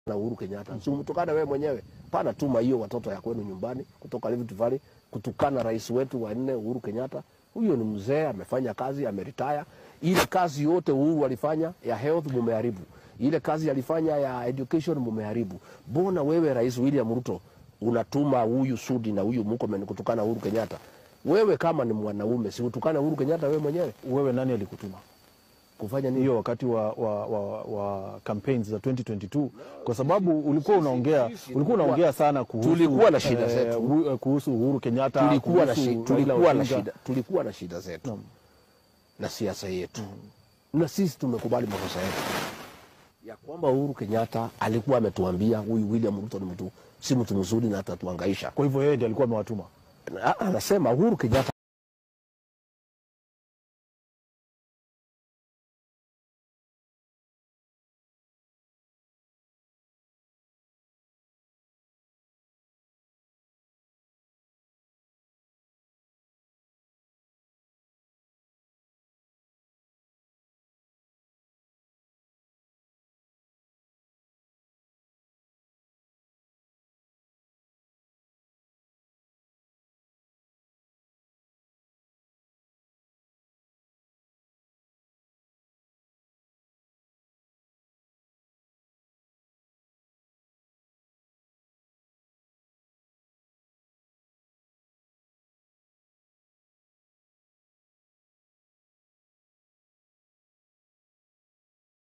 na Uhuru Kenyatta. Si mtukana wewe mwenyewe. Pana tuma hiyo watoto ya kwenu nyumbani kutoka Rift Valley kutukana rais wetu wa 4 Uhuru Kenyatta. Huyo ni mzee, amefanya kazi, ameretire. Ile kazi yote Uhuru alifanya ya health mumeharibu. Ile kazi alifanya ya education mumeharibu. Mbona wewe Rais William Ruto unatuma huyu Sudi na huyu Murkomen kutukana Uhuru Kenyatta? Wewe kama ni mwanaume si utukana Uhuru Kenyatta wewe mwenyewe? Wewe nani alikutuma kufanya nini hiyo wakati wa campaigns za 2022? Kwa sababu ulikuwa unaongea sana kuhusu tulikuwa na shida zetu kuhusu Uhuru Kenyatta, tulikuwa na shida zetu na siasa yetu. Na sisi tumekubali makosa yetu ya kwamba Uhuru Kenyatta alikuwa ametuambia huyu William Ruto ni mtu si mtu mzuri na atatuhangaisha. Kwa hivyo yeye ndiye alikuwa amewatuma. Anasema Uhuru Kenyatta